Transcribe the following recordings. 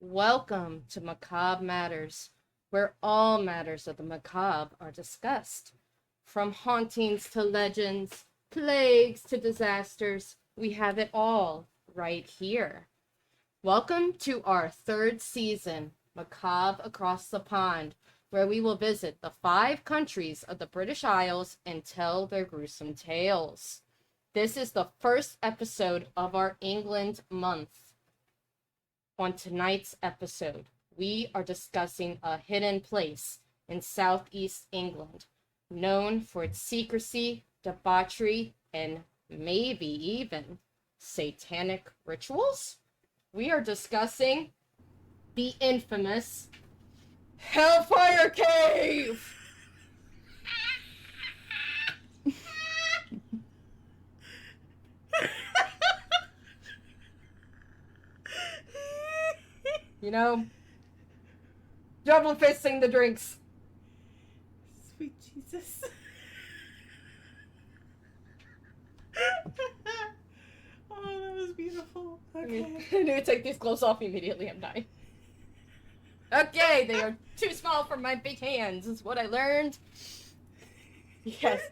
Welcome to Macabre Matters, where all matters of the macabre are discussed. From hauntings to legends, plagues to disasters, we have it all right here. Welcome to our third season, Macabre Across the Pond, where we will visit the 5 countries of the British Isles and tell their gruesome tales. This is the first episode of our England month. On tonight's episode, we are discussing a hidden place in southeast England, known for its secrecy, debauchery, and maybe even satanic rituals. We are discussing the infamous Hellfire Cave! You know, double fisting the drinks. Sweet Jesus. Oh, that was beautiful. Okay. I need to take these gloves off immediately. I'm dying. Okay, they are too small for my big hands, is what I learned. Yes.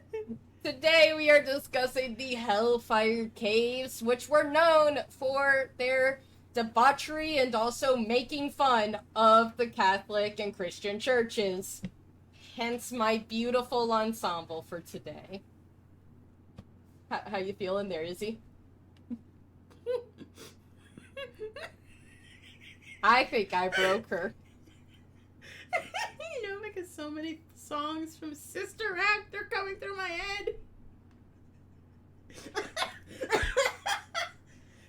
Today we are discussing the Hellfire Caves, which were known for their debauchery and also making fun of the Catholic and Christian churches. Hence my beautiful ensemble for today. How you feeling there, Izzy? I think I broke her. You know, because so many songs from Sister Act are coming through my head.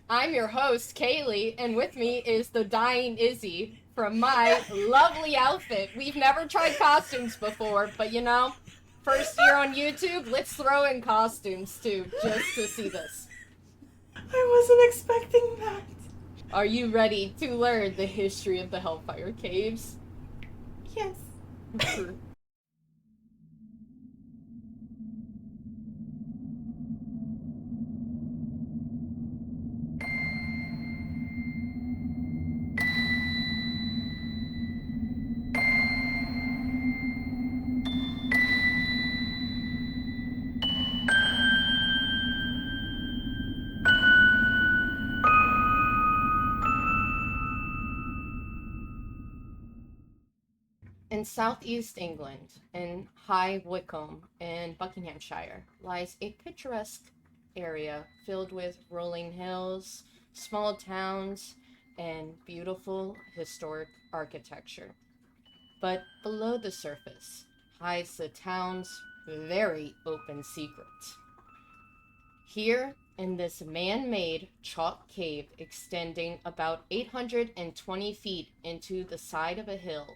I'm your host, Kalee, and with me is the dying Izzy from my lovely outfit. We've never tried costumes before, but you know, first year on YouTube, let's throw in costumes too, just to see this. I wasn't expecting that. Are you ready to learn the history of the Hellfire Caves? Yes. In southeast England, in High Wycombe in Buckinghamshire, lies a picturesque area filled with rolling hills, small towns, and beautiful historic architecture. But below the surface hides the town's very open secret. Here, in this man-made chalk cave extending about 820 feet into the side of a hill,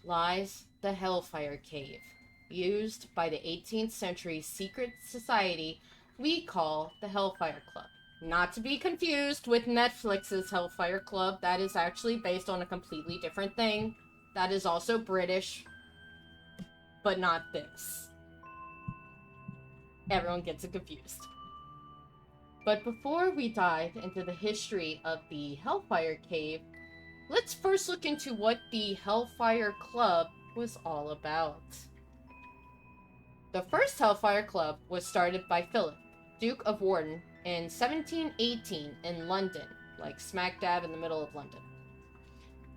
lies the Hellfire Cave, used by the 18th century secret society we call the Hellfire Club. Not to be confused with Netflix's Hellfire Club, that is actually based on a completely different thing. That is also British, but not this. Everyone gets it confused. But before we dive into the history of the Hellfire Cave, let's first look into what the Hellfire Club was all about. The first Hellfire Club was started by Philip, Duke of Wharton, in 1718 in London, like smack dab in the middle of London.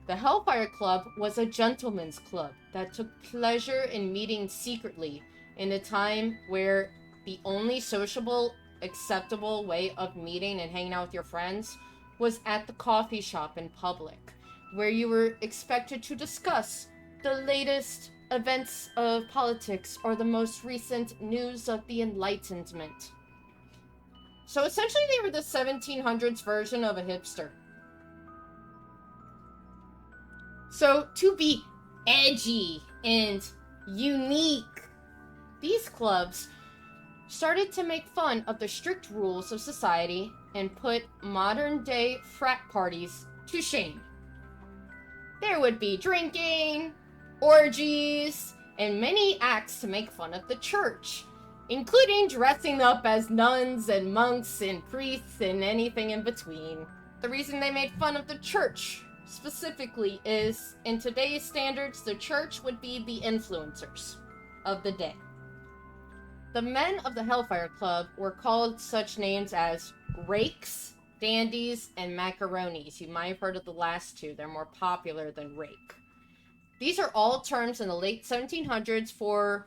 The Hellfire Club was a gentleman's club that took pleasure in meeting secretly in a time where the only sociable, acceptable way of meeting and hanging out with your friends was at the coffee shop in public, where you were expected to discuss the latest events of politics or the most recent news of the Enlightenment. So essentially they were the 1700s version of a hipster. So to be edgy and unique, these clubs started to make fun of the strict rules of society and put modern-day frat parties to shame. There would be drinking, orgies, and many acts to make fun of the church, including dressing up as nuns and monks and priests and anything in between. The reason they made fun of the church specifically is, in today's standards, the church would be the influencers of the day. The men of the Hellfire Club were called such names as rakes, dandies, and macaronis. You might have heard of the last two. They're more popular than rake. These are all terms in the late 1700s for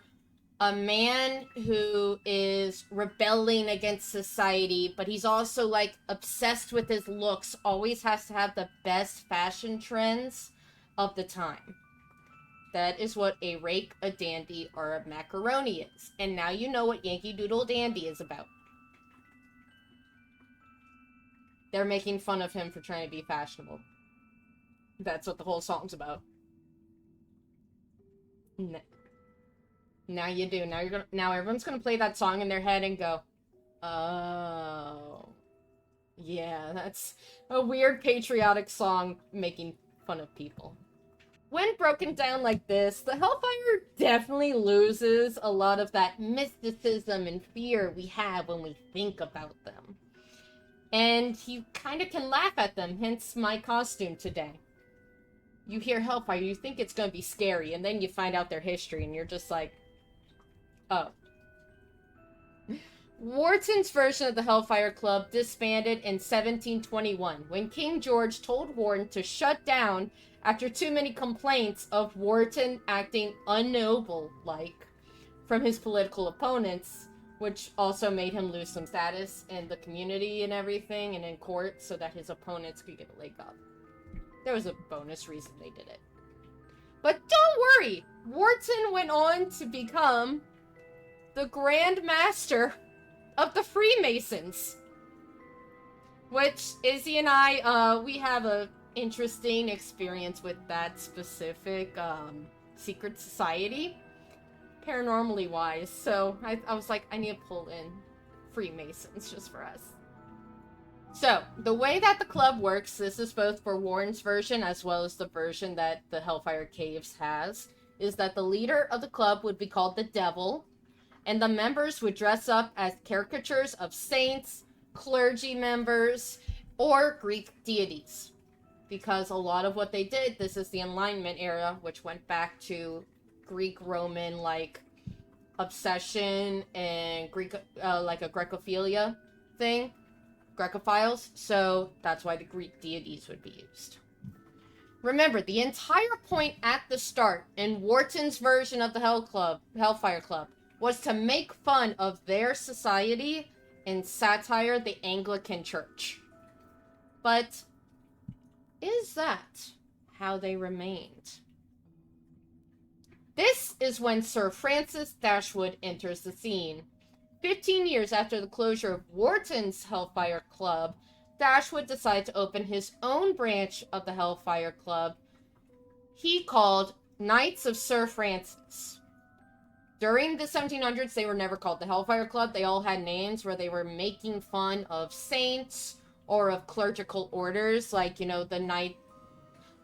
a man who is rebelling against society, but he's also like obsessed with his looks, always has to have the best fashion trends of the time. That is what a rake, a dandy, or a macaroni is. And now you know what Yankee Doodle Dandy is about. They're making fun of him for trying to be fashionable. That's what the whole song's about. Now you do. Now everyone's gonna play that song in their head and go, oh, yeah, that's a weird patriotic song making fun of people. When broken down like this, the Hellfire definitely loses a lot of that mysticism and fear we have when we think about them. And you kind of can laugh at them, hence my costume today. You hear Hellfire, you think it's going to be scary, and then you find out their history, and you're just like, oh. Wharton's version of the Hellfire Club disbanded in 1721, when King George told Wharton to shut down after too many complaints of Wharton acting unnoble-like from his political opponents, which also made him lose some status in the community and everything, and in court, so that his opponents could get a leg up. There was a bonus reason they did it. But don't worry! Wharton went on to become the Grand Master of the Freemasons. Which, Izzy and I, we have a interesting experience with that specific, secret society. Paranormally wise. So, I was like, I need to pull in Freemasons just for us. So, the way that the club works, this is both for Warren's version as well as the version that the Hellfire Caves has, is that the leader of the club would be called the Devil, and the members would dress up as caricatures of saints, clergy members, or Greek deities. Because a lot of what they did, this is the Enlightenment era, which went back to Greek-Roman, like, obsession and Greek, like a Grecophilia thing. Grecophiles, so that's why the Greek deities would be used. Remember, the entire point at the start in Wharton's version of the Hellfire Club was to make fun of their society and satire the Anglican Church. But is that how they remained? This is when Sir Francis Dashwood enters the scene. 15 years after the closure of Wharton's Hellfire Club, Dashwood decided to open his own branch of the Hellfire Club he called Knights of Sir Francis. During the 1700s, they were never called the Hellfire Club. They all had names where they were making fun of saints or of clerical orders, like, you know, the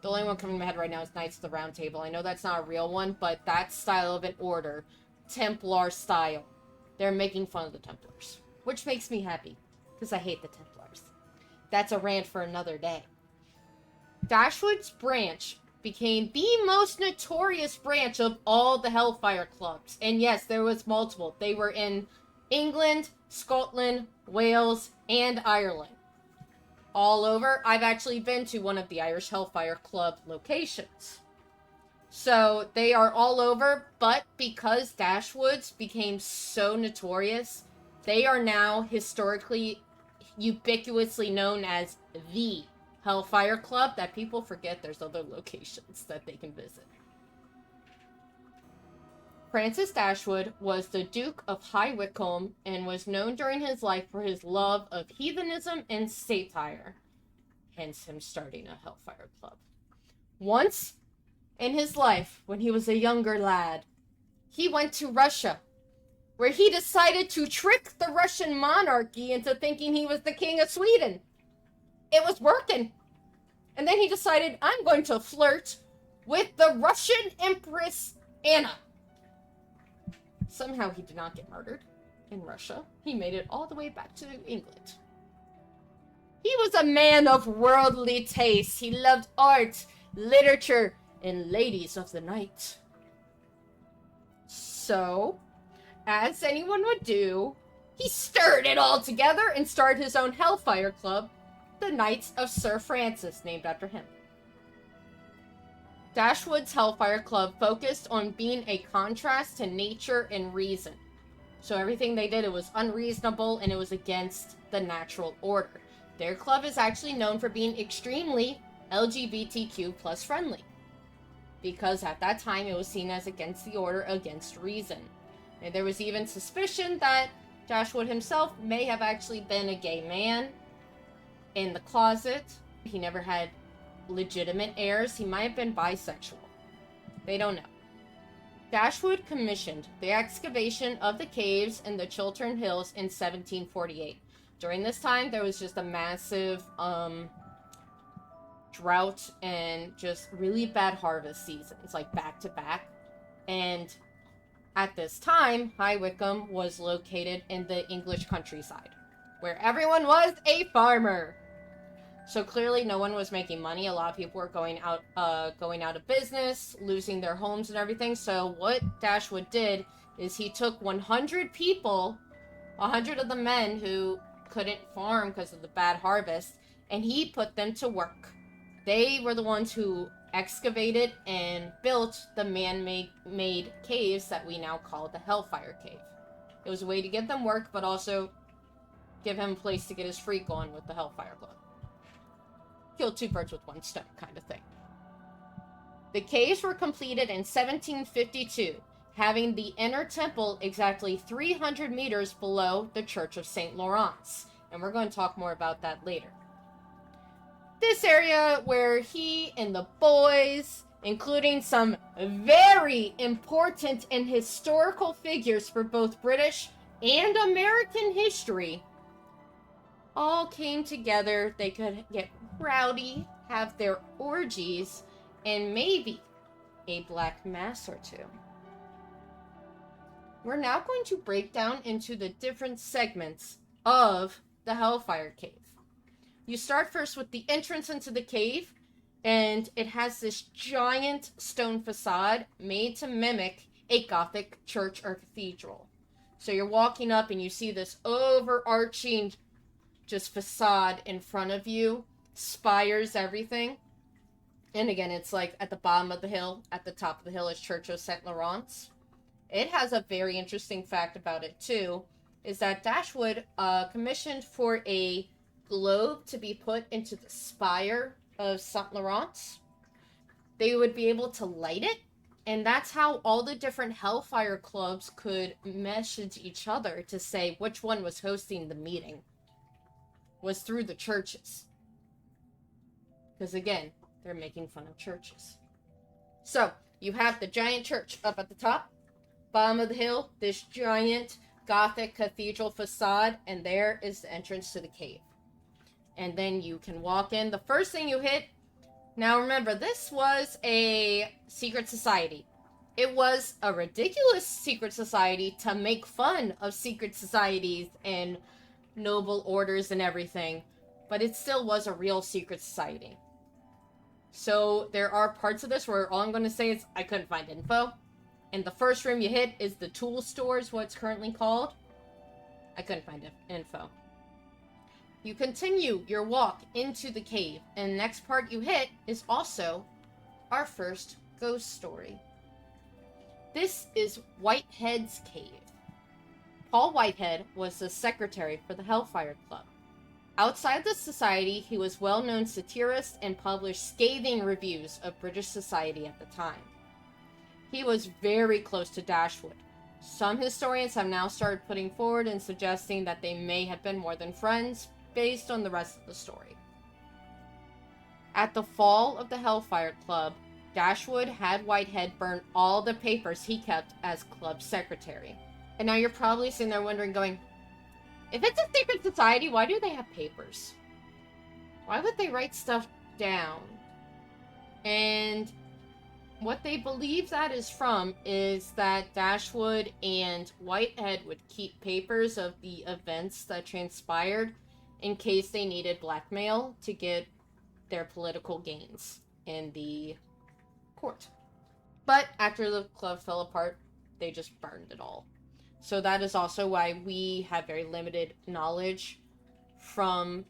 only one coming to my head right now is Knights of the Round Table. I know that's not a real one, but that style of an order. Templar style. They're making fun of the Templars. Which makes me happy, because I hate the Templars. That's a rant for another day. Dashwood's branch became the most notorious branch of all the Hellfire Clubs. And yes, there was multiple. They were in England, Scotland, Wales, and Ireland. All over. I've actually been to one of the Irish Hellfire Club locations. So, they are all over, but because Dashwoods became so notorious, they are now historically, ubiquitously known as the Hellfire Club, that people forget there's other locations that they can visit. Francis Dashwood was the Duke of High Wycombe and was known during his life for his love of heathenism and satire, hence him starting a Hellfire Club. Once in his life, when he was a younger lad, he went to Russia, where he decided to trick the Russian monarchy into thinking he was the king of Sweden. It was working. And then he decided, I'm going to flirt with the Russian Empress Anna. Somehow he did not get murdered in Russia. He made it all the way back to England. He was a man of worldly taste. He loved art, literature, and ladies of the night. So, as anyone would do, he stirred it all together and started his own Hellfire Club, the Knights of Sir Francis, named after him. Dashwood's Hellfire Club focused on being a contrast to nature and reason. So everything they did, it was unreasonable and it was against the natural order. Their club is actually known for being extremely LGBTQ plus friendly, because at that time it was seen as against the order, against reason. And there was even suspicion that Dashwood himself may have actually been a gay man in the closet. He never had legitimate heirs. He might have been bisexual. They don't know. Dashwood commissioned the excavation of the caves in the Chiltern Hills in 1748. During this time, there was just a massive drought and just really bad harvest seasons, like back to back. And at this time, High Wycombe was located in the English countryside, where everyone was a farmer. So clearly no one was making money. A lot of people were going out of business, losing their homes and everything. So what Dashwood did is he took 100 people, 100 of the men who couldn't farm because of the bad harvest, and he put them to work. They were the ones who excavated and built the man-made caves that we now call the Hellfire Cave. It was a way to get them work, but also give him a place to get his freak on with the Hellfire Club. Kill two birds with one stone kind of thing. The caves were completed in 1752, having the inner temple exactly 300 meters below the Church of St. Lawrence. And we're going to talk more about that later. This area where he and the boys, including some very important and historical figures for both British and American history, all came together. They could get rowdy, have their orgies, and maybe a black mass or two. We're now going to break down into the different segments of the Hellfire Cave. You start first with the entrance into the cave, and it has this giant stone facade made to mimic a Gothic church or cathedral. So you're walking up and you see this overarching just facade in front of you, spires, everything. And again, it's like at the bottom of the hill, at the top of the hill is Church of St. Lawrence. It has a very interesting fact about it too, is that Dashwood commissioned for a globe to be put into the spire of St. Lawrence. They would be able to light it, and that's how all the different Hellfire clubs could message each other to say which one was hosting the meeting. Was through the churches. Because again, they're making fun of churches. So, you have the giant church up at the top, bottom of the hill, this giant Gothic cathedral facade, and there is the entrance to the cave. And then you can walk in. The first thing you hit, now remember, this was a secret society. It was a ridiculous secret society to make fun of secret societies and noble orders and everything, but it still was a real secret society. So there are parts of this where all I'm going to say is I couldn't find info. And the first room you hit is the tool store, is what it's currently called. I couldn't find info. You continue your walk into the cave, and the next part you hit is also our first ghost story. This is Whitehead's Cave. Paul Whitehead was the secretary for the Hellfire Club. Outside the society, he was a well-known satirist and published scathing reviews of British society at the time. He was very close to Dashwood. Some historians have now started putting forward and suggesting that they may have been more than friends, based on the rest of the story. At the fall of the Hellfire Club, Dashwood had Whitehead burn all the papers he kept as club secretary. And now you're probably sitting there wondering, going, if it's a secret society, why do they have papers? Why would they write stuff down? And what they believe that is from is that Dashwood and Whitehead would keep papers of the events that transpired, in case they needed blackmail to get their political gains in the court. But after the club fell apart, they just burned it all. So that is also why we have very limited knowledge from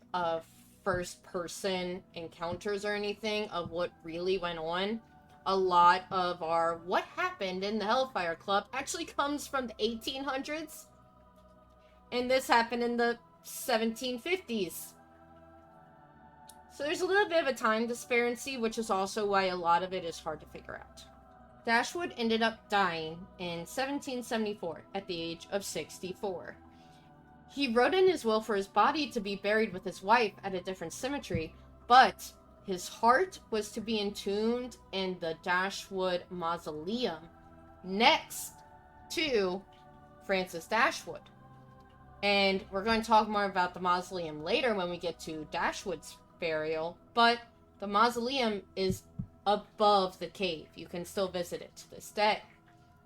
first-person encounters or anything of what really went on. A lot of our what happened in the Hellfire Club actually comes from the 1800s. And this happened in the 1750s. So there's a little bit of a time disparity, which is also why a lot of it is hard to figure out. Dashwood ended up dying in 1774 at the age of 64. He wrote in his will for his body to be buried with his wife at a different cemetery, but his heart was to be entombed in the Dashwood Mausoleum next to Francis Dashwood. And we're going to talk more about the mausoleum later when we get to Dashwood's burial, but the mausoleum is above the cave. You can still visit it to this day.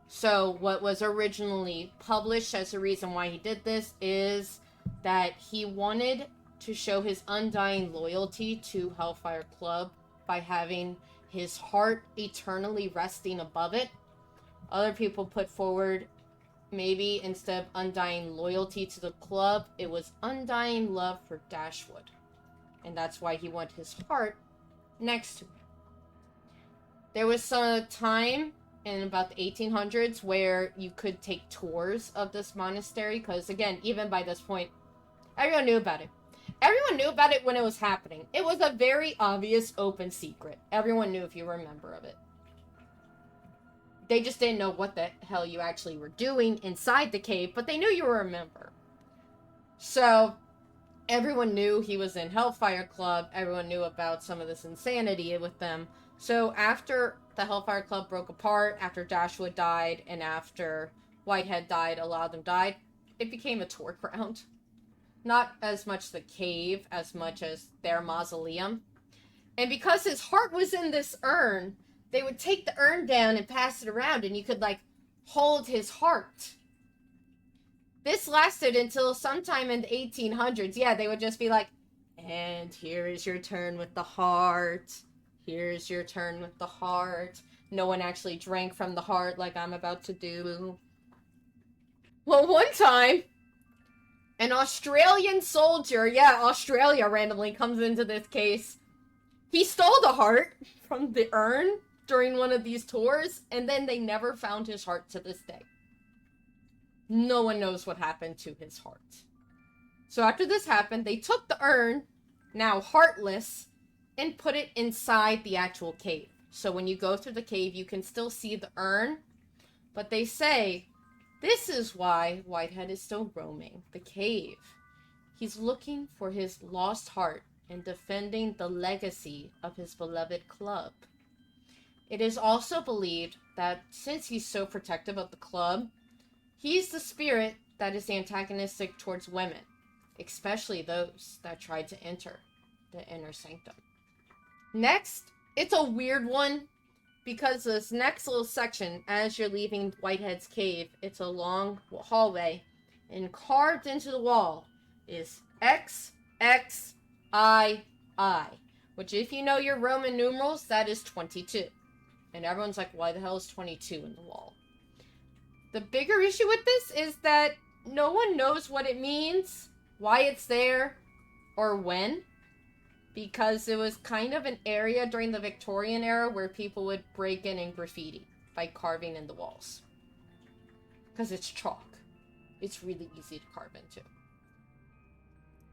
So what was originally published as the reason why he did this is that he wanted to show his undying loyalty to Hellfire Club by having his heart eternally resting above it. Other people put forward maybe instead of undying loyalty to the club, it was undying love for Dashwood. And that's why he wanted his heart next to him. There was some time in about the 1800s where you could take tours of this monastery, because again, even by this point, everyone knew about it. Everyone knew about it when it was happening. It was a very obvious open secret. Everyone knew if you were a member of it. They just didn't know what the hell you actually were doing inside the cave, but they knew you were a member. So, everyone knew he was in Hellfire Club. Everyone knew about some of this insanity with them. So, after the Hellfire Club broke apart, after Dashwood died, and after Whitehead died, a lot of them died, it became a tour ground. Not as much the cave as much as their mausoleum. And because his heart was in this urn, they would take the urn down and pass it around, and you could, like, hold his heart. This lasted until sometime in the 1800s. Yeah, they would just be like, and here is your turn with the heart. Here's your turn with the heart. No one actually drank from the heart like I'm about to do. Well, one time, an Australian soldier, yeah, Australia randomly comes into this case. He stole the heart from the urn during one of these tours, and then they never found his heart to this day. No one knows what happened to his heart. So after this happened, they took the urn, now heartless, and put it inside the actual cave. So when you go through the cave, you can still see the urn, but they say this is why Whitehead is still roaming the cave. He's looking for his lost heart and defending the legacy of his beloved club. It is also believed that since he's so protective of the club, he's the spirit that is antagonistic towards women, especially those that tried to enter the inner sanctum. Next, it's a weird one, because this next little section, as you're leaving Whitehead's cave, it's a long hallway, and carved into the wall is XXII, which if you know your Roman numerals, that is 22. And everyone's like, why the hell is 22 in the wall? The bigger issue with this is that no one knows what it means, why it's there, or when. Because it was kind of an area during the Victorian era where people would break in and graffiti by carving in the walls. Because it's chalk. It's really easy to carve into.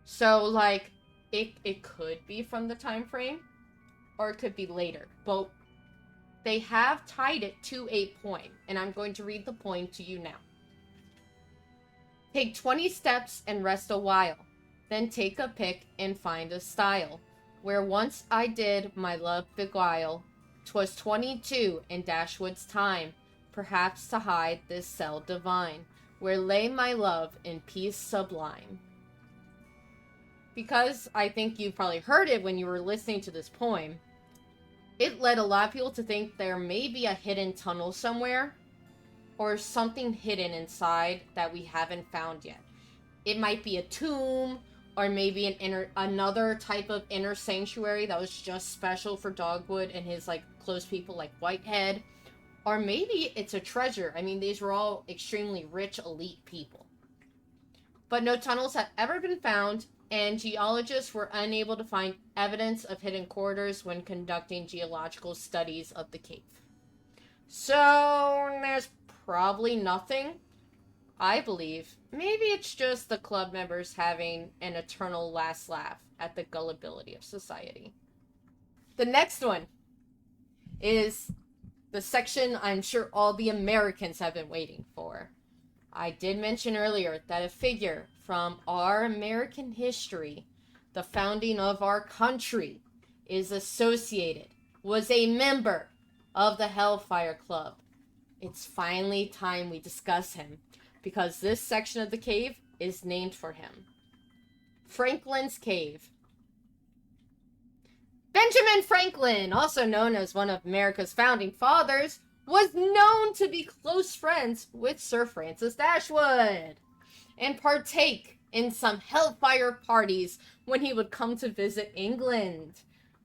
So, like, it could be from the time frame, or it could be later. But they have tied it to a poem, and I'm going to read the poem to you now. Take 20 steps and rest a while, then take a pick and find a stile. Where once I did my love beguile, 'twas 22 in Dashwood's time, perhaps to hide this cell divine, where lay my love in peace sublime. Because I think you probably heard it when you were listening to this poem, it led a lot of people to think there may be a hidden tunnel somewhere, or something hidden inside that we haven't found yet. It might be a tomb, or maybe another type of inner sanctuary that was just special for Dogwood and his like close people like Whitehead, or maybe it's a treasure. I mean, these were all extremely rich, elite people. But no tunnels have ever been found, and geologists were unable to find evidence of hidden corridors when conducting geological studies of the cave. So there's probably nothing, I believe. Maybe it's just the club members having an eternal last laugh at the gullibility of society. The next one is the section I'm sure all the Americans have been waiting for. I did mention earlier that a figure from our American history, the founding of our country, is associated, was a member of the Hellfire Club. It's finally time we discuss him, because this section of the cave is named for him. Franklin's Cave. Benjamin Franklin, also known as one of America's founding fathers, was known to be close friends with Sir Francis Dashwood and partake in some Hellfire parties when he would come to visit England.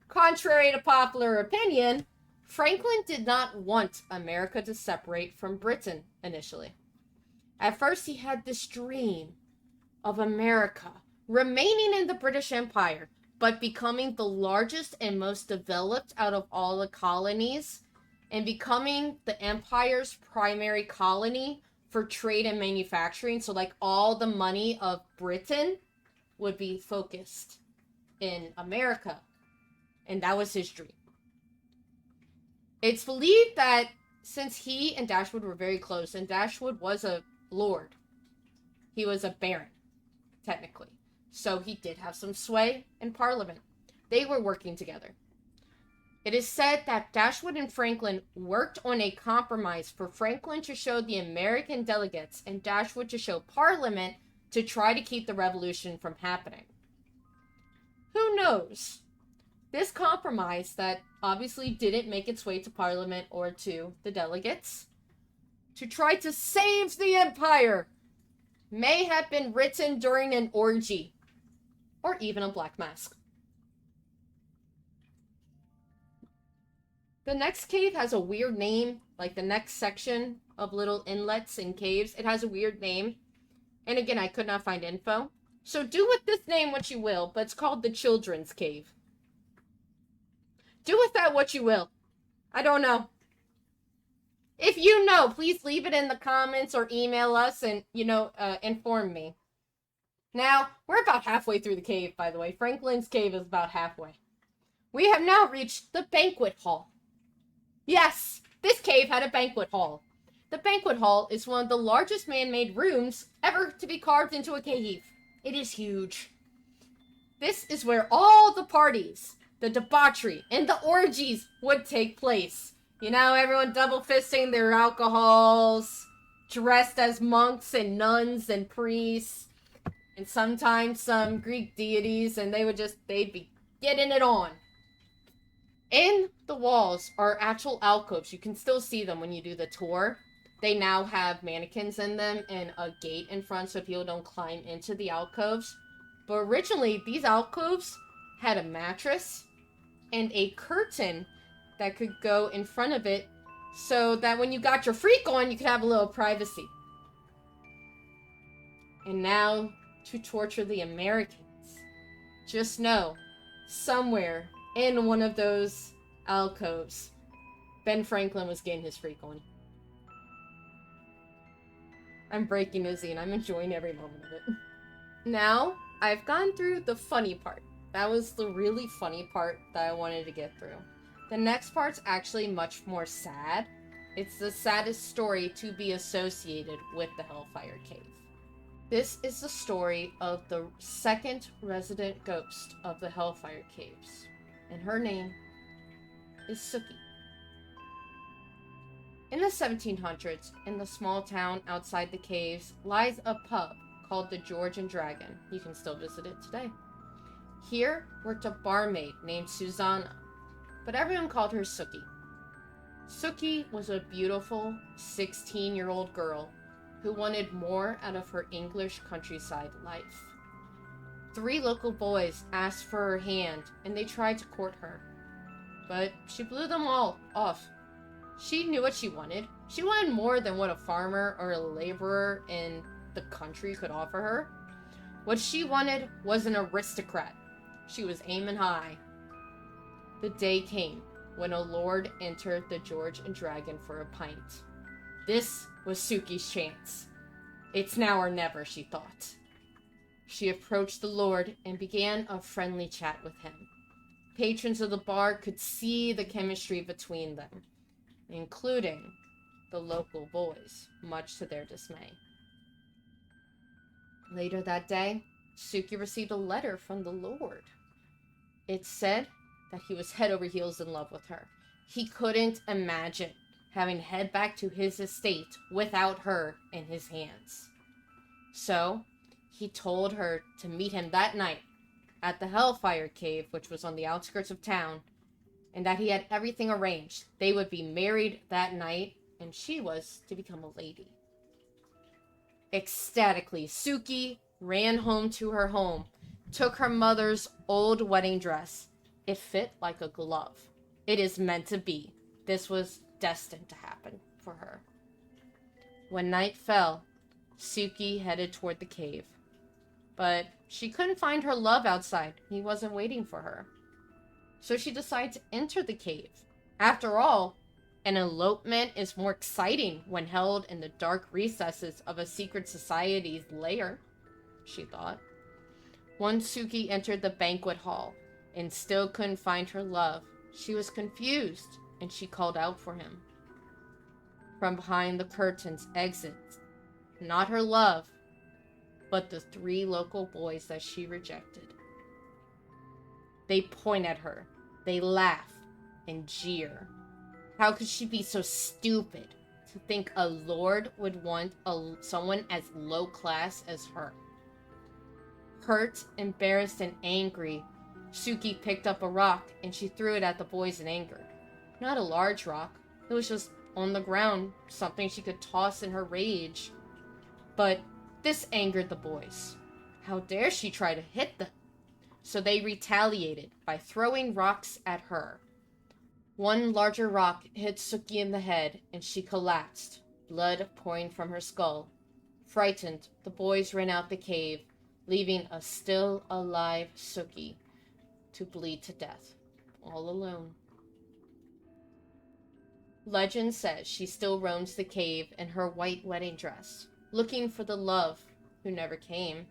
Contrary to popular opinion, Franklin did not want America to separate from Britain initially. At first, he had this dream of America remaining in the British Empire, but becoming the largest and most developed out of all the colonies, and becoming the empire's primary colony for trade and manufacturing. So like all the money of Britain would be focused in America. And that was his dream. It's believed that since he and Dashwood were very close, and Dashwood was a lord, he was a baron, technically. So he did have some sway in Parliament. They were working together. It is said that Dashwood and Franklin worked on a compromise for Franklin to show the American delegates and Dashwood to show Parliament to try to keep the revolution from happening. Who knows? This compromise that obviously didn't make its way to Parliament or to the delegates, to try to save the Empire, may have been written during an orgy, or even a black mask. The next cave has a weird name, like the next section of little inlets and caves. It has a weird name. And again, I could not find info. So do with this name what you will, but it's called the Children's Cave. Do with that what you will. I don't know. If you know, please leave it in the comments or email us and, inform me. Now, we're about halfway through the cave, by the way. Franklin's Cave is about halfway. We have now reached the banquet hall. Yes, this cave had a banquet hall. The banquet hall is one of the largest man-made rooms ever to be carved into a cave. It is huge. This is where all the parties, the debauchery, and the orgies would take place. Everyone double-fisting their alcohols, dressed as monks and nuns and priests, and sometimes some Greek deities, and they'd be getting it on. In the walls are actual alcoves. You can still see them when you do the tour. They now have mannequins in them and a gate in front so people don't climb into the alcoves. But originally, these alcoves had a mattress and a curtain that could go in front of it so that when you got your freak on, you could have a little privacy. And now, to torture the Americans. Just know, somewhere in one of those alcoves, Ben Franklin was getting his freak on. I'm breaking Izzy and I'm enjoying every moment of it. Now, I've gone through the funny part. That was the really funny part that I wanted to get through. The next part's actually much more sad. It's the saddest story to be associated with the Hellfire Cave. This is the story of the second resident ghost of the Hellfire Caves, and her name is Sookie. In the 1700s, in the small town outside the caves, lies a pub called the George and Dragon. You can still visit it today. Here worked a barmaid named Susanna, but everyone called her Sookie. Sookie was a beautiful 16-year-old girl who wanted more out of her English countryside life. 3 local boys asked for her hand, and they tried to court her. But she blew them all off. She knew what she wanted. She wanted more than what a farmer or a laborer in the country could offer her. What she wanted was an aristocrat. She was aiming high. The day came when a lord entered the George and Dragon for a pint. This was Suki's chance. It's now or never, she thought. She approached the lord and began a friendly chat with him. Patrons of the bar could see the chemistry between them, including the local boys, much to their dismay. Later that day, Suki received a letter from the lord. It said that he was head over heels in love with her. He couldn't imagine having to head back to his estate without her in his hands. So, he told her to meet him that night at the Hellfire cave, which was on the outskirts of town, and that he had everything arranged. They would be married that night, and she was to become a lady. Ecstatically, Suki ran home to her home, took her mother's old wedding dress. It fit like a glove. It is meant to be. This was destined to happen for her. When night fell, Suki headed toward the cave. But she couldn't find her love outside. He wasn't waiting for her. So she decided to enter the cave. After all, an elopement is more exciting when held in the dark recesses of a secret society's lair, she thought. Once Suki entered the banquet hall and still couldn't find her love, she was confused and she called out for him. From behind the curtains exits not her love, but the 3 local boys that she rejected. They point at her, they laugh and jeer. How could she be so stupid to think a lord would want someone as low class as her? Hurt, embarrassed, and angry, Suki picked up a rock and she threw it at the boys in anger. Not a large rock. It was just on the ground, something she could toss in her rage. But this angered the boys. How dare she try to hit them? So they retaliated by throwing rocks at her. One larger rock hit Suki in the head and she collapsed, blood pouring from her skull. Frightened, the boys ran out the cave, leaving a still alive Suki to bleed to death, all alone. Legend says she still roams the cave in her white wedding dress, looking for the love who never came.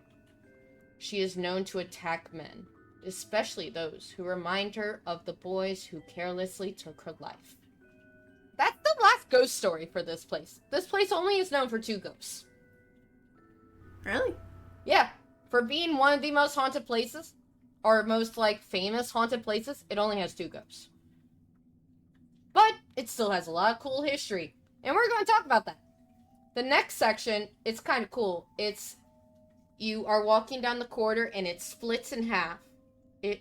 She is known to attack men, especially those who remind her of the boys who carelessly took her life. That's the last ghost story for this place. This place only is known for 2 ghosts. Really? Yeah, for being one of the most haunted places, or most, famous haunted places, it only has 2 ghosts. But it still has a lot of cool history, and we're going to talk about that. The next section, it's kind of cool. You are walking down the corridor, and it splits in half.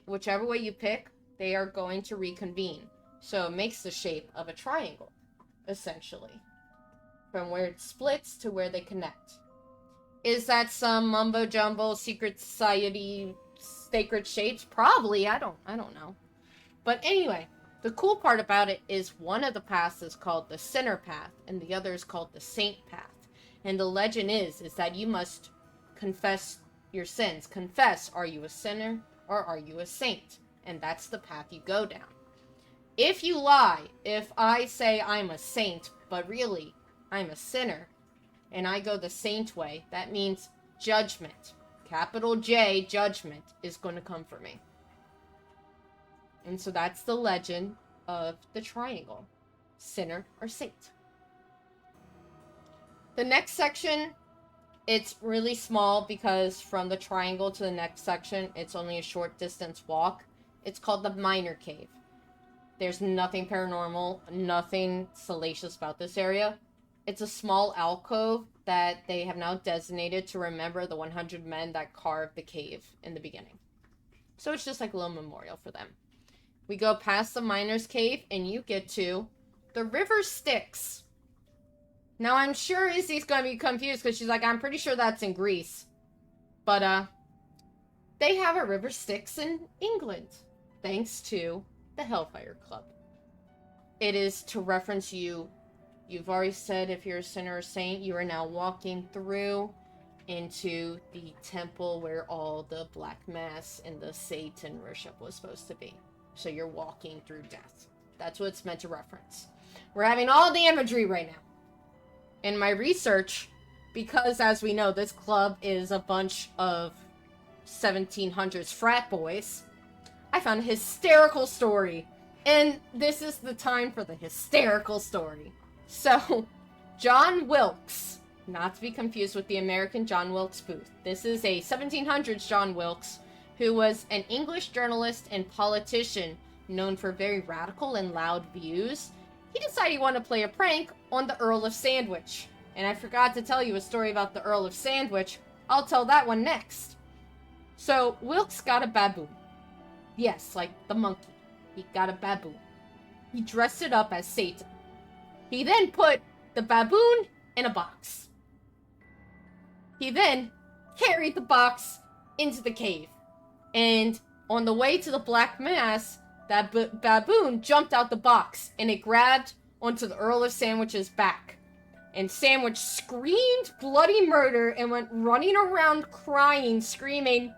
Whichever way you pick, they are going to reconvene. So it makes the shape of a triangle, essentially. From where it splits to where they connect. Is that some mumbo-jumbo secret society sacred shapes? Probably, I don't know. But anyway, the cool part about it is one of the paths is called the sinner path, and the other is called the saint path. And the legend is that you must confess your sins. Confess, are you a sinner or are you a saint? And that's the path you go down. If you lie, if I say I'm a saint, but really I'm a sinner, and I go the saint way, that means judgment, capital J, judgment, is going to come for me. And so that's the legend of the triangle, sinner or saint. The next section, it's really small because from the triangle to the next section, it's only a short distance walk. It's called the Minor Cave. There's nothing paranormal, nothing salacious about this area. It's a small alcove that they have now designated to remember the 100 men that carved the cave in the beginning. So it's just like a little memorial for them. We go past the Miner's Cave and you get to the River Styx. Now I'm sure Issi's going to be confused because she's like, I'm pretty sure that's in Greece. But, they have a river Styx in England, thanks to the Hellfire Club. It is to reference you. You've already said if you're a sinner or saint, you are now walking through into the temple where all the Black Mass and the Satan worship was supposed to be. So you're walking through death. That's what it's meant to reference. We're having all the imagery right now. In my research, because as we know, this club is a bunch of 1700s frat boys, I found a hysterical story. And this is the time for the hysterical story. So, John Wilkes, not to be confused with the American John Wilkes Booth. This is a 1700s John Wilkes, who was an English journalist and politician known for very radical and loud views. He decided he wanted to play a prank on the Earl of Sandwich. And I forgot to tell you a story about the Earl of Sandwich. I'll tell that one next. So, Wilkes got a baboon. Yes, like the monkey. He got a baboon. He dressed it up as Satan. He then put the baboon in a box. He then carried the box into the cave. And on the way to the Black Mass, that baboon jumped out the box and it grabbed onto the Earl of Sandwich's back. And Sandwich screamed bloody murder and went running around crying, screaming,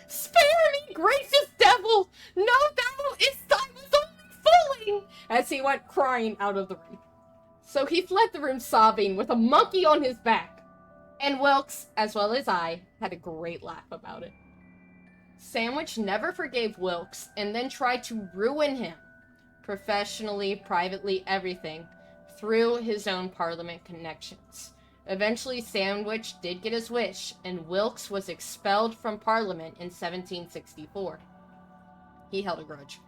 "Spare me, gracious devil! No, thou is I was only fooling!" as he went crying out of the room. So he fled the room sobbing with a monkey on his back. And Wilkes, as well as I, had a great laugh about it. Sandwich never forgave Wilkes and then tried to ruin him, professionally, privately, everything, through his own Parliament connections. Eventually, Sandwich did get his wish, and Wilkes was expelled from Parliament in 1764. He held a grudge.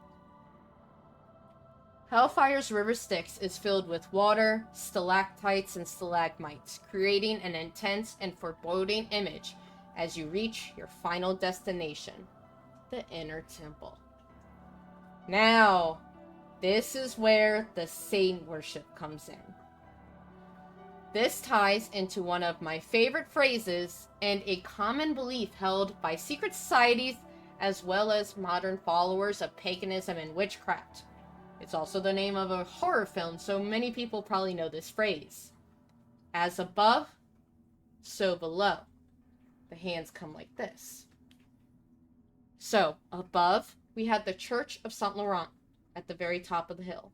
Hellfire's River Styx is filled with water, stalactites, and stalagmites, creating an intense and foreboding image as you reach your final destination, the Inner Temple. Now, this is where the Satan worship comes in. This ties into one of my favorite phrases and a common belief held by secret societies as well as modern followers of paganism and witchcraft. It's also the name of a horror film, so many people probably know this phrase. As above, so below. The hands come like this. So, above, we had the Church of Saint Laurent at the very top of the hill.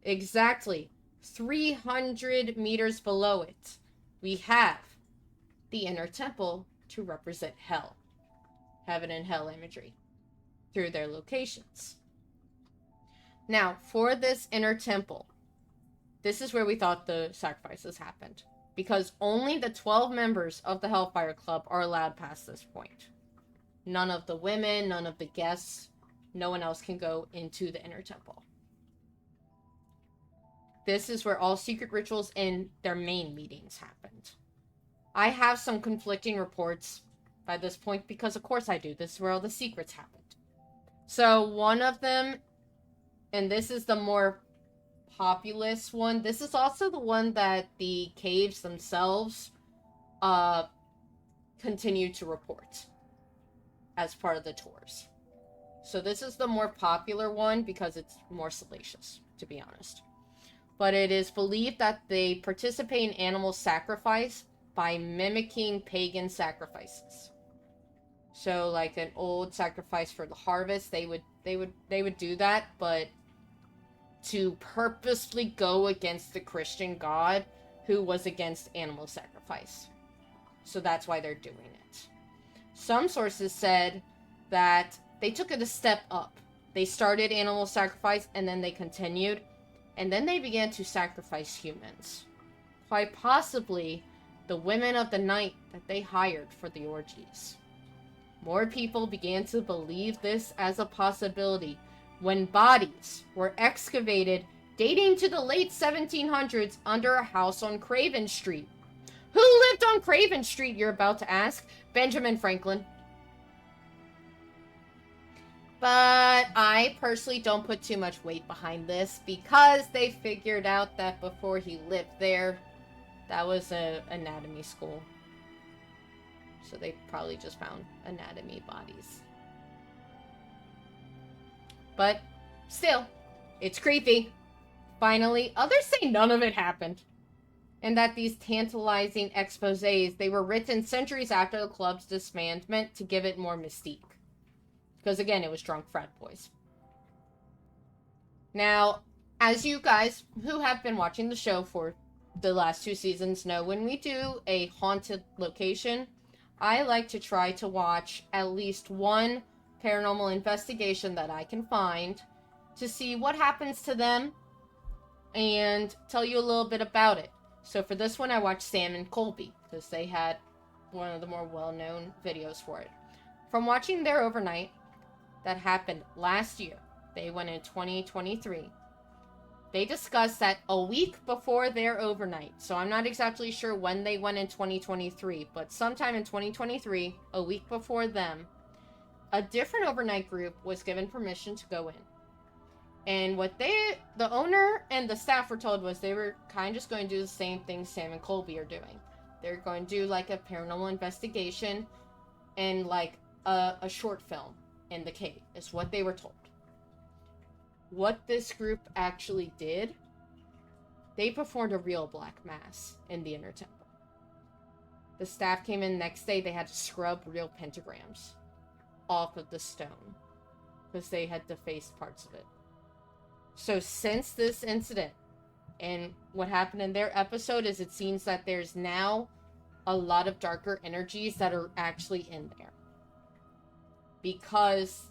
Exactly 300 meters below it, we have the Inner Temple to represent hell. Heaven and hell imagery through their locations. Now, for this Inner Temple, this is where we thought the sacrifices happened, because only the 12 members of the Hellfire Club are allowed past this point. None of the women, none of the guests, no one else can go into the Inner Temple. This is where all secret rituals and their main meetings happened. I have some conflicting reports by this point, because of course I do. This is where all the secrets happened. So one of them, and this is the more populous one, this is also the one that the caves themselves continue to report as part of the tours. So this is the more popular one because it's more salacious, to be honest. But it is believed that they participate in animal sacrifice by mimicking pagan sacrifices. So like an old sacrifice for the harvest, they would do that, but to purposely go against the Christian God who was against animal sacrifice. So that's why they're doing it. Some sources said that they took it a step up. They started animal sacrifice and then they continued, and then they began to sacrifice humans. Quite possibly the women of the night that they hired for the orgies. More people began to believe this as a possibility when bodies were excavated dating to the late 1700s under a house on Craven Street. Who lived on Craven Street, you're about to ask? Benjamin Franklin. But I personally don't put too much weight behind this because they figured out that before he lived there, that was an anatomy school. So they probably just found anatomy bodies But still, it's creepy. Finally, others say none of it happened. And that these tantalizing exposés, they were written centuries after the club's disbandment to give it more mystique. Because again, it was drunk frat boys. Now, as you guys who have been watching the show for the last 2 seasons know, when we do a haunted location, I like to try to watch at least one paranormal investigation that I can find to see what happens to them and tell you a little bit about it. So for this one, I watched Sam and Colby because they had one of the more well-known videos for it. From watching their overnight that happened last year, they went in 2023. They discussed that a week before their overnight, so I'm not exactly sure when they went in 2023, but sometime in 2023, a week before them, a different overnight group was given permission to go in. And what the owner and the staff were told was they were kind of just going to do the same thing Sam and Colby are doing. They're going to do like a paranormal investigation and like a short film in the cave, is what they were told. What this group actually did, they performed a real black mass in the inner temple. The staff came in the next day, they had to scrub real pentagrams off of the stone because they had defaced parts of it. So since this incident and what happened in their episode is it seems that there's now a lot of darker energies that are actually in there. Because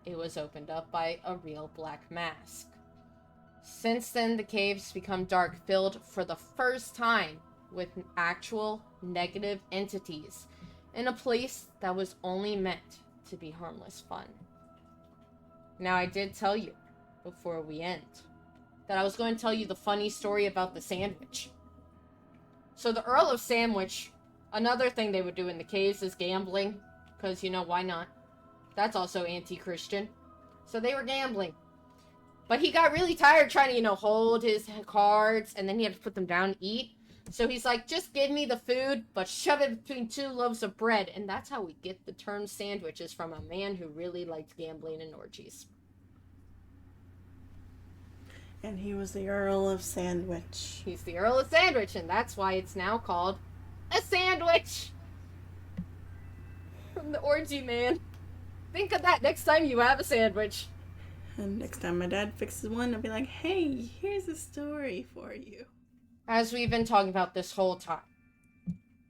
it was opened up by a real black mask. Since then, the caves become dark, filled for the first time with actual negative entities in a place that was only meant to be harmless fun. Now, I did tell you before we end that I was going to tell you the funny story about the sandwich. So the Earl of Sandwich, another thing they would do in the caves is gambling, because, you know, why not? That's also anti-Christian. So they were gambling. But he got really tired trying to, you know, hold his cards, and then he had to put them down and eat. So he's like, just give me the food, but shove it between 2 loaves of bread. And that's how we get the term sandwiches, from a man who really liked gambling and orgies. And he was the Earl of Sandwich. He's the Earl of Sandwich, and that's why it's now called a sandwich. From the orgy man. Think of that next time you have a sandwich. And next time my dad fixes one, I'll be like, hey, here's a story for you. As we've been talking about this whole time,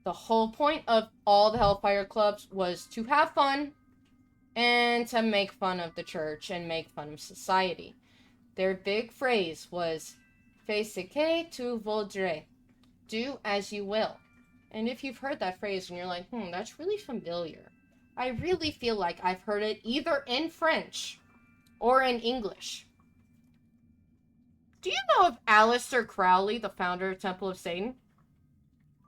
the whole point of all the Hellfire clubs was to have fun and to make fun of the church and make fun of society. Their big phrase was, fais ce que tu voudrais. Do as you will. And if you've heard that phrase and you're like, that's really familiar, I really feel like I've heard it either in French or in English. Do you know of Aleister Crowley, the founder of Temple of Satan?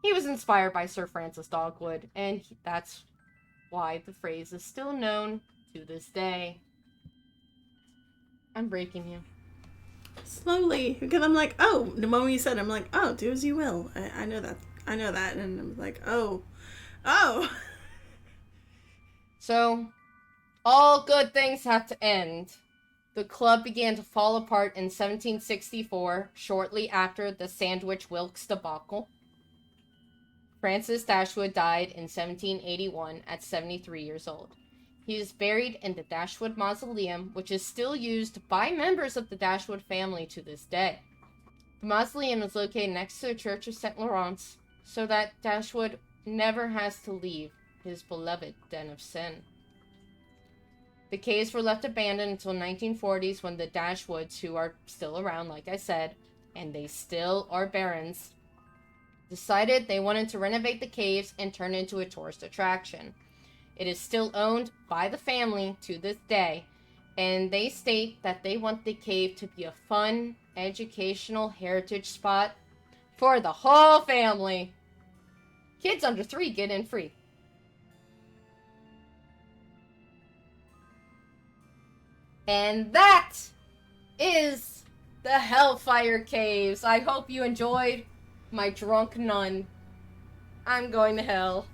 He was inspired by Sir Francis Dogwood, and that's why the phrase is still known to this day. I'm breaking you. Slowly, because I'm like, oh, the moment you said it, I'm like, oh, do as you will. I know that. I know that. And I'm like, oh. So, all good things have to end. The club began to fall apart in 1764, shortly after the Sandwich Wilkes debacle. Francis Dashwood died in 1781 at 73 years old. He is buried in the Dashwood Mausoleum, which is still used by members of the Dashwood family to this day. The mausoleum is located next to the Church of St. Lawrence, so that Dashwood never has to leave his beloved den of sin. The caves were left abandoned until 1940s when the Dashwoods, who are still around, like I said, and they still are barons, decided they wanted to renovate the caves and turn it into a tourist attraction. It is still owned by the family to this day, and they state that they want the cave to be a fun, educational heritage spot for the whole family. Kids under 3 get in free. And that is the Hellfire Caves. I hope you enjoyed my drunk nun. I'm going to hell.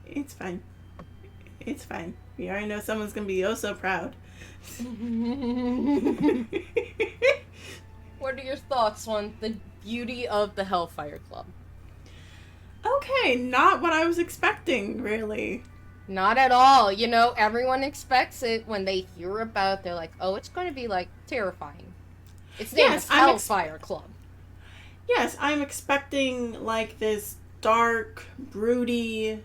It's fine. It's fine. We already know someone's going to be oh so proud. What are your thoughts on the beauty of the Hellfire Club? Okay, not what I was expecting, really. Not at all. You know, everyone expects it when they hear about it. They're like, oh, it's going to be, like, terrifying. Its name is Hellfire Club. Yes, I'm expecting, like, this dark, broody,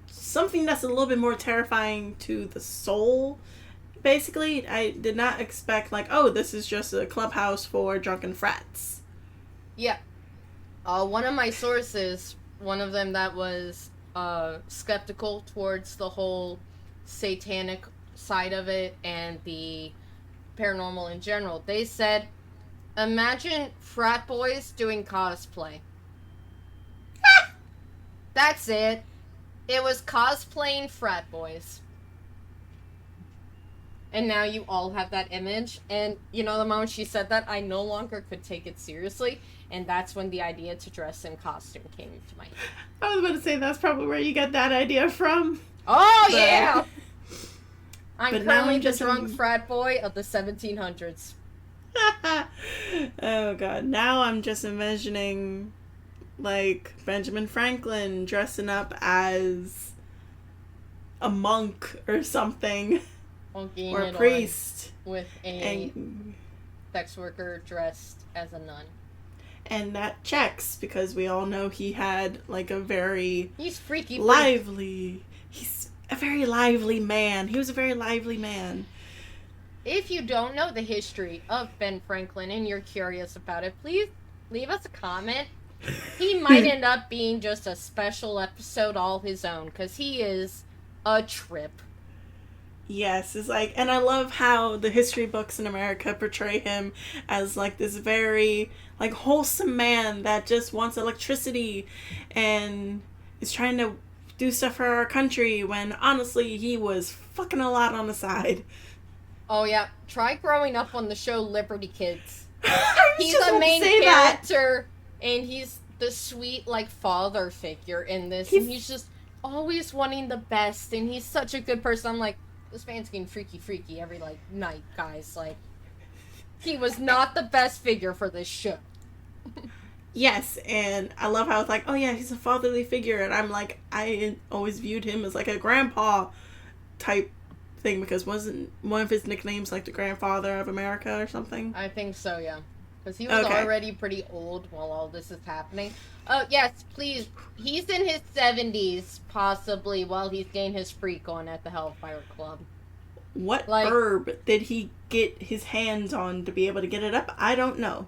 something that's a little bit more terrifying to the soul. Basically, I did not expect, like, oh, this is just a clubhouse for drunken frats. Yeah. One of my sources, one of them that was skeptical towards the whole satanic side of it and the paranormal in general, they said, imagine frat boys doing cosplay. That's it. It was cosplaying frat boys. And now you all have that image. And, you know, the moment she said that, I no longer could take it seriously. And that's when the idea to dress in costume came to my head. I was about to say, that's probably where you got that idea from. Oh, but, yeah! I'm but currently the drunk frat boy of the 1700s. Oh, God. Now I'm just imagining, like, Benjamin Franklin dressing up as a monk or something. Or a priest. With a sex worker dressed as a nun. And that checks, because we all know he had, like, a very... He's freaky. Lively. He's a very lively man. He was a very lively man. If you don't know the history of Ben Franklin and you're curious about it, please leave us a comment. He might end up being just a special episode all his own, because he is a trip. Yes, it's like, and I love how the history books in America portray him as, like, this very, like, wholesome man that just wants electricity and is trying to do stuff for our country, when honestly he was fucking a lot on the side. Oh yeah, try growing up on the show Liberty Kids. He's the main character, and he's the sweet, like, father figure in this, and he's just always wanting the best, and he's such a good person. I'm like, this man's getting freaky every, like, night, guys. Like, he was not the best figure for this show. Yes, and I love how it's like, oh yeah, he's a fatherly figure, and I'm like, I always viewed him as, like, a grandpa type thing, because wasn't one of his nicknames, like, the grandfather of America or something? I think so, yeah. Because he was already pretty old while all this is happening. Oh, yes, please. He's in his 70s, possibly, while he's getting his freak on at the Hellfire Club. What herb did he get his hands on to be able to get it up? I don't know.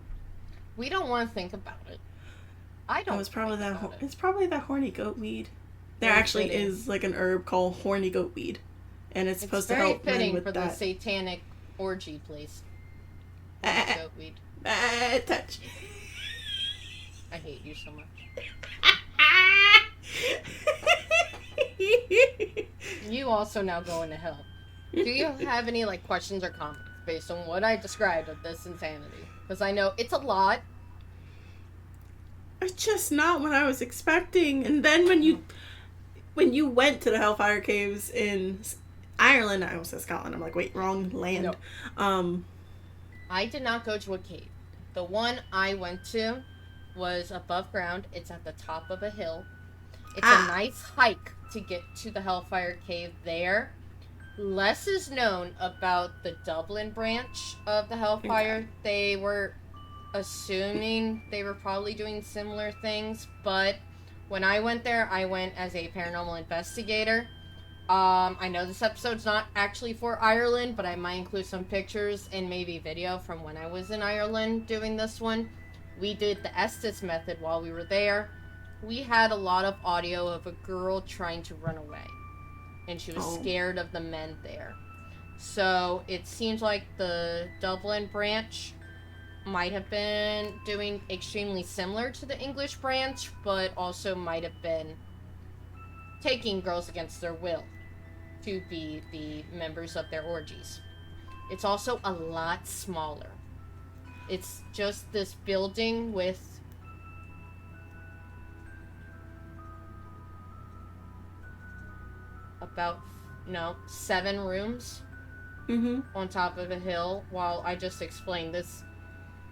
We don't want to think about it. I don't. It's probably that horny goat weed. There actually is, like, an herb called horny goat weed, and it's supposed to help men with that. It's very fitting for the satanic orgy place. Goat weed. Touch. I hate you so much. You also now going to hell. Do you have any, like, questions or comments based on what I described of this insanity? Because I know it's a lot. It's just not what I was expecting. And then when you went to the Hellfire Caves in Ireland, I almost said Scotland. I'm like, wait, wrong land. No. I did not go to a cave. The one I went to was above ground. It's at the top of a hill. It's a nice hike to get to the Hellfire Cave there. Less is known about the Dublin branch of the Hellfire. Okay. They were assuming they were probably doing similar things, but when I went there, I went as a paranormal investigator. I know this episode's not actually for Ireland, but I might include some pictures and maybe video from when I was in Ireland doing this one. We did the Estes method while we were there. We had a lot of audio of a girl trying to run away, and she was scared of the men there. So it seems like the Dublin branch might have been doing extremely similar to the English branch, but also might have been taking girls against their will to be the members of their orgies. It's also a lot smaller. It's just this building with about 7 rooms. Mm-hmm. on top of a hill. While I just explained this,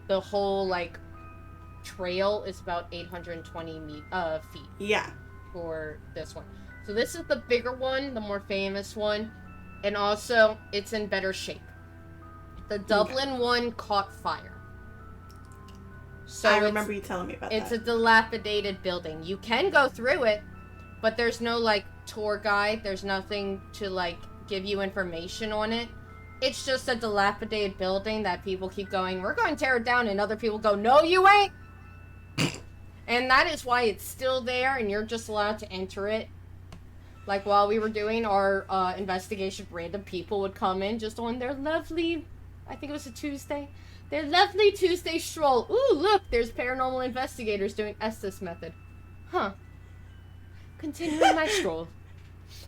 the whole like trail is about 820 feet. Yeah. For this one. So this is the bigger one, the more famous one, and also it's in better shape. The Dublin one caught fire. So I remember you telling me about that. It's a dilapidated building. You can go through it, but there's no like tour guide. There's nothing to like give you information on it. It's just a dilapidated building that people keep going, we're going to tear it down, and other people go, no you ain't. And that is why it's still there, and you're just allowed to enter it. Like, while we were doing our investigation, random people would come in just on their lovely, I think it was a Tuesday, their lovely Tuesday stroll. Ooh, look, there's paranormal investigators doing Estes method. Huh. Continuing my stroll.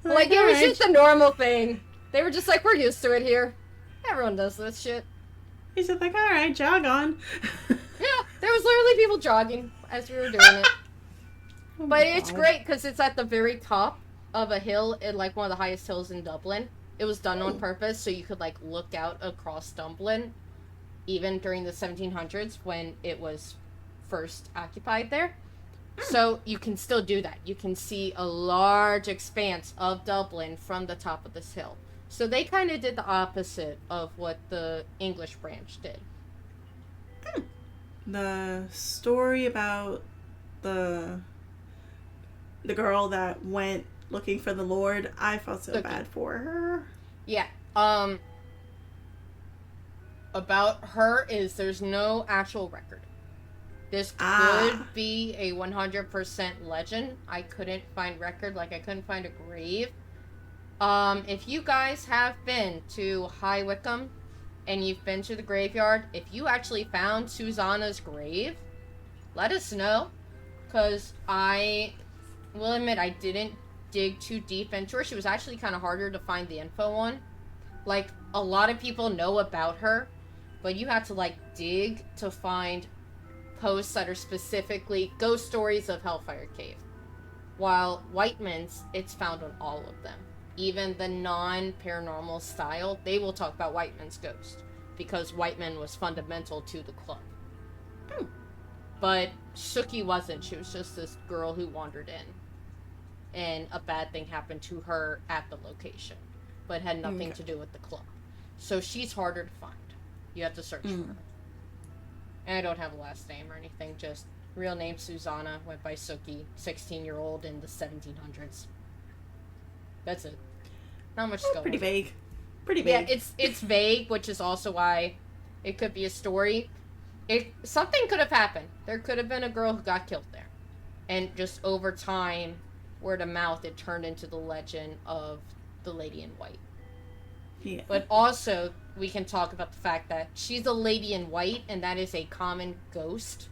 Like, it was just a normal thing. They were just like, we're used to it here. Everyone does this shit. He's just like, alright, jog on. Yeah, there was literally people jogging as we were doing it. But it's great because it's at the very top of a hill, in like one of the highest hills in Dublin. It was done on purpose so you could like look out across Dublin, even during the 1700s when it was first occupied there. So you can still do that. You can see a large expanse of Dublin from the top of this hill. So they kind of did the opposite of what the English branch did. The story about the girl that went looking for the Lord, I felt so bad for her. Yeah. About her is there's no actual record. This could be a 100% legend. I couldn't find record, like I couldn't find a grave. If you guys have been to High Wycombe and you've been to the graveyard, if you actually found Susanna's grave, let us know. Because I will admit I didn't dig too deep into her. She was actually kind of harder to find the info on. Like, a lot of people know about her, but you have to, like, dig to find posts that are specifically ghost stories of Hellfire Cave. While Whiteman's, it's found on all of them. Even the non-paranormal style, they will talk about Whiteman's ghost. Because Whiteman was fundamental to the club. But Sookie wasn't. She was just this girl who wandered in. And a bad thing happened to her at the location. But had nothing to do with the club. So she's harder to find. You have to search for her. And I don't have a last name or anything. Just real name Susanna. Went by Sookie. 16-year-old in the 1700s. That's it. Not much going on. Pretty vague. Pretty vague. Yeah, it's vague, which is also why it could be a story. Something could have happened. There could have been a girl who got killed there. And just over time, word of mouth, it turned into the legend of the Lady in White. Yeah. But also, we can talk about the fact that she's a Lady in White, and that is a common ghost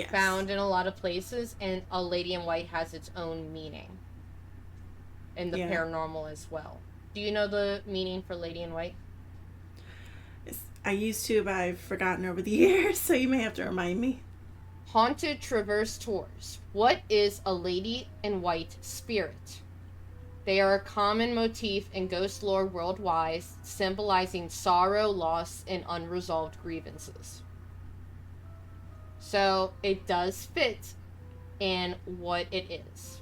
found in a lot of places, and a Lady in White has its own meaning in the paranormal as well. Do you know the meaning for Lady in White? I used to, but I've forgotten over the years, so you may have to remind me. Haunted Traverse Tours. What is a Lady in White spirit? They are a common motif in ghost lore worldwide, symbolizing sorrow, loss, and unresolved grievances. So, it does fit in what it is.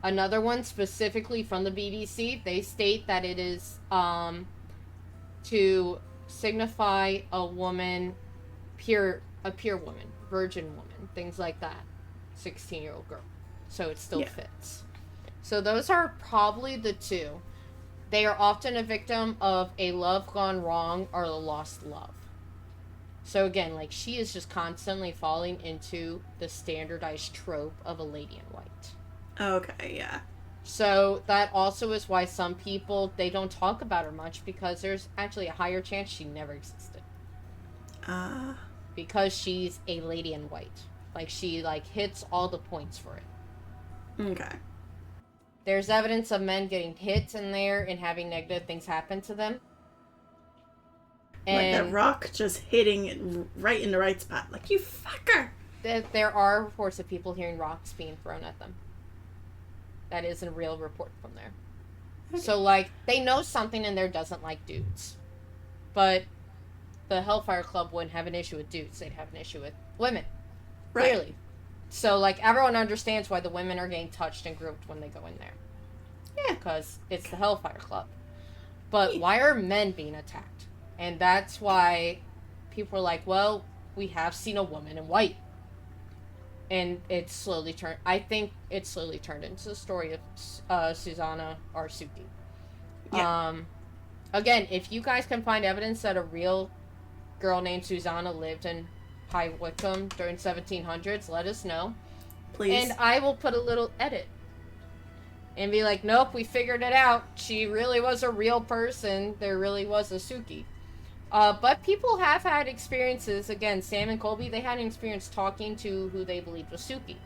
Another one, specifically from the BBC, they state that it is to signify a woman, a pure woman, virgin woman, things like that. 16-year-old girl. So it still fits. So those are probably the two. They are often a victim of a love gone wrong or a lost love. So again, like, she is just constantly falling into the standardized trope of a lady in white. Okay, yeah. So that also is why some people, they don't talk about her much, because there's actually a higher chance she never existed. Because she's a lady in white. Like, she, like, hits all the points for it. Okay. There's evidence of men getting hit in there and having negative things happen to them. And like that rock just hitting it right in the right spot. Like, you fucker! There are reports of people hearing rocks being thrown at them. That is a real report from there. So, like, they know something in there doesn't like dudes. But the Hellfire Club wouldn't have an issue with dudes. They'd have an issue with women. Right. Clearly. So, like, everyone understands why the women are getting touched and groped when they go in there. Yeah. Because it's the Hellfire Club. But why are men being attacked? And that's why people are like, well, we have seen a woman in white. And it slowly turned... I think it slowly turned into the story of Susanna or Suki. Yeah. Again, if you guys can find evidence that a real girl named Susanna lived in High Wycombe during 1700s, let us know. Please. And I will put a little edit. And be like, nope, we figured it out. She really was a real person. There really was a Suki. But people have had experiences. Again, Sam and Colby, they had an experience talking to who they believed was Suki.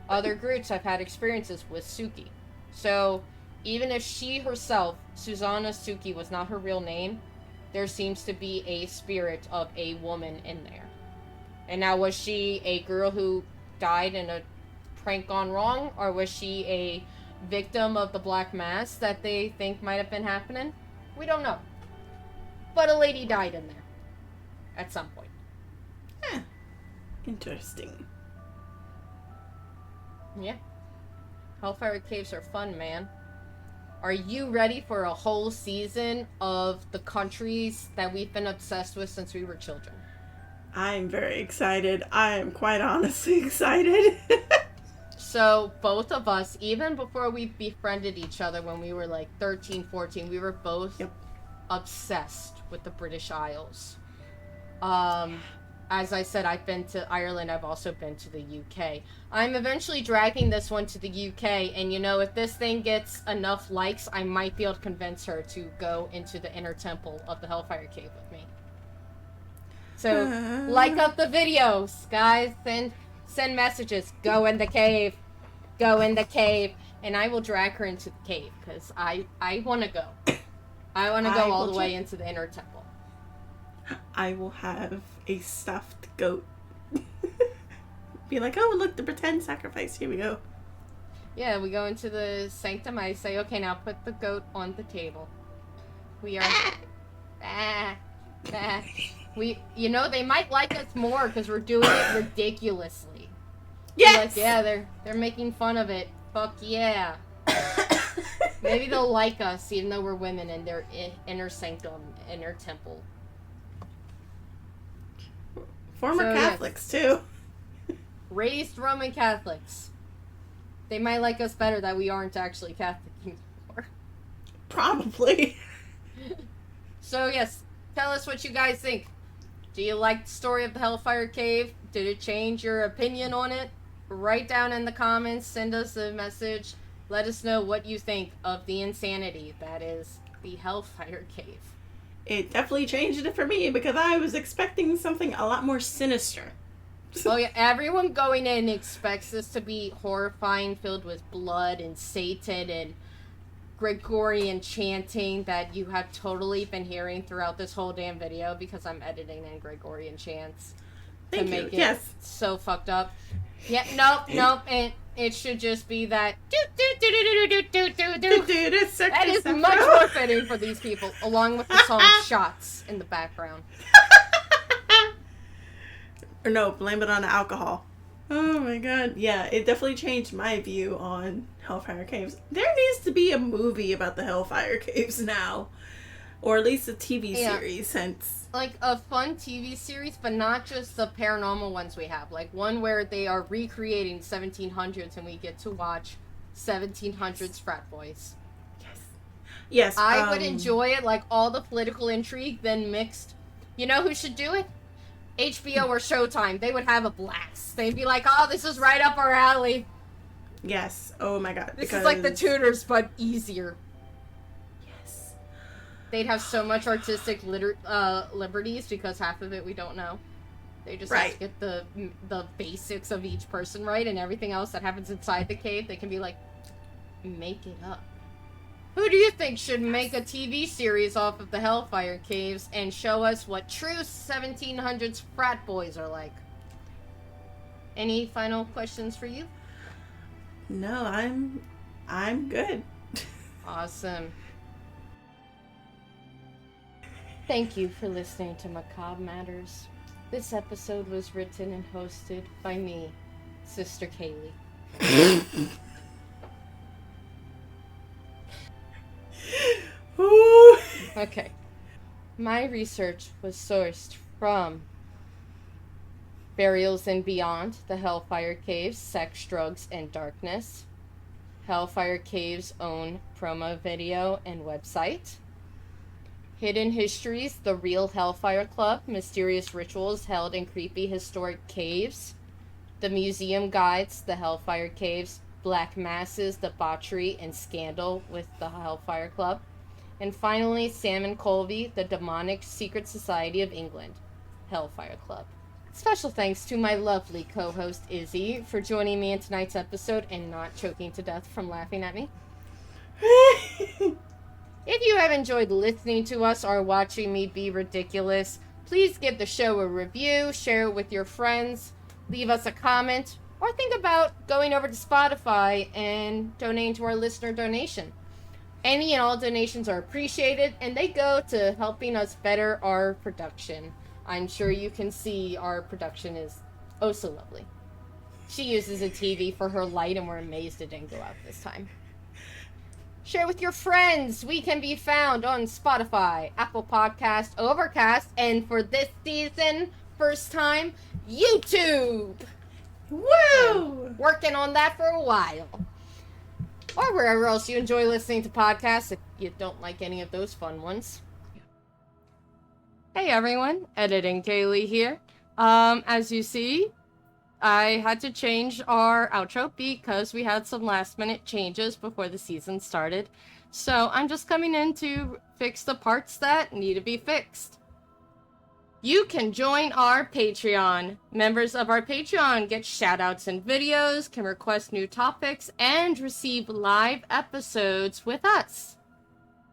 Other groups have had experiences with Suki. So, even if she herself, Susanna Suki, was not her real name, there seems to be a spirit of a woman in there. And now, was she a girl who died in a prank gone wrong? Or was she a victim of the Black Mass that they think might have been happening? We don't know. But a lady died in there. At some point. Interesting. Yeah. Hellfire Caves are fun, man. Are you ready for a whole season of the countries that we've been obsessed with since we were children? I'm very excited. I am quite honestly excited. So, both of us, even before we befriended each other when we were like 13, 14, we were both obsessed with the British Isles. As I said, I've been to Ireland. I've also been to the UK. I'm eventually dragging this one to the UK, and you know, if this thing gets enough likes, I might be able to convince her to go into the inner temple of the Hellfire Cave with me. So, like up the videos, guys. Send messages. Go in the cave. Go in the cave. And I will drag her into the cave, because I want to go. I want to go all the way into the inner temple. I will have a stuffed goat. Be like, oh, look, the pretend sacrifice. Here we go. Yeah, we go into the sanctum. I say, okay, now put the goat on the table. We are... you know, they might like us more because we're doing it ridiculously. Yes! Like, yeah, they're making fun of it. Fuck yeah. Maybe they'll like us, even though we're women in their inner sanctum, inner temple. Former Catholics, too. Raised Roman Catholics. They might like us better that we aren't actually Catholic anymore. Probably. So, yes, tell us what you guys think. Do you like the story of the Hellfire Cave? Did it change your opinion on it? Write down in the comments, send us a message. Let us know what you think of the insanity that is the Hellfire Cave. It definitely changed it for me because I was expecting something a lot more sinister. Oh yeah, everyone going in expects this to be horrifying, filled with blood and Satan and Gregorian chanting that you have totally been hearing throughout this whole damn video because I'm editing in Gregorian chants to make it so fucked up. Yeah, nope, and it should just be that that is much more fitting for these people, along with the song Shots in the background. Or no, blame it on the alcohol. Oh my god. Yeah, it definitely changed my view on Hellfire Caves. There needs to be a movie about the Hellfire Caves now. Or at least a TV series, since... Like, a fun TV series, but not just the paranormal ones we have. Like, one where they are recreating 1700s and we get to watch 1700s frat boys. Yes. I would enjoy it, like, all the political intrigue, then mixed... You know who should do it? HBO or Showtime. They would have a blast. They'd be like, oh, this is right up our alley. Yes. Oh my god. This is like the Tudors, but easier. Yes. They'd have so much artistic liberties because half of it we don't know. They just have to get the basics of each person right, and everything else that happens inside the cave, they can be like, make it up. Who do you think should make a TV series off of the Hellfire Caves and show us what true 1700s frat boys are like? Any final questions for you? No, I'm good. Awesome. Thank you for listening to Macabre Matters. This episode was written and hosted by me, Sister Kalee. Okay. My research was sourced from Burials and Beyond, The Hellfire Caves, Sex, Drugs, and Darkness, Hellfire Caves' own promo video and website, Hidden Histories, The Real Hellfire Club, Mysterious Rituals Held in Creepy Historic Caves, The Museum Guides, The Hellfire Caves, Black Masses, Debauchery, and Scandal with the Hellfire Club, and finally, Sam and Colby, The Demonic Secret Society of England, Hellfire Club. Special thanks to my lovely co-host, Izzy, for joining me in tonight's episode and not choking to death from laughing at me. If you have enjoyed listening to us or watching me be ridiculous, please give the show a review, share it with your friends, leave us a comment, or think about going over to Spotify and donating to our listener donation. Any and all donations are appreciated, and they go to helping us better our production. I'm sure you can see our production is oh so lovely. She uses a TV for her light, and we're amazed it didn't go out this time. Share with your friends. We can be found on Spotify, Apple Podcast, Overcast, and for this season, first time, YouTube. Woo! Working on that for a while. Or wherever else you enjoy listening to podcasts if you don't like any of those fun ones. Hey everyone, Editing Kalee here. As you see, I had to change our outro because we had some last minute changes before the season started. So I'm just coming in to fix the parts that need to be fixed. You can join our Patreon. Members of our Patreon get shoutouts and videos, can request new topics, and receive live episodes with us.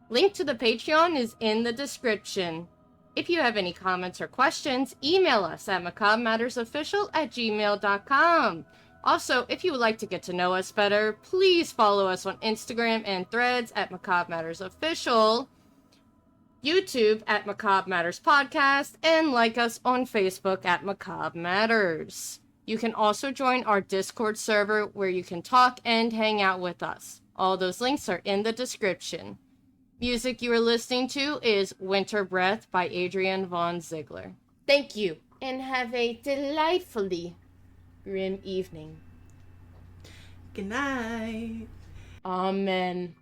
Link to the Patreon is in the description. If you have any comments or questions, email us at macabremattersofficial@gmail.com. Also, if you would like to get to know us better, please follow us on Instagram and Threads at macabremattersofficial, YouTube at Macabre Matters Podcast, and like us on Facebook at Macabre Matters. You can also join our Discord server where you can talk and hang out with us. All those links are in the description. Music you are listening to is Winter Breath by Adrian von Ziegler. Thank you, and have a delightfully grim evening. Good night. Amen.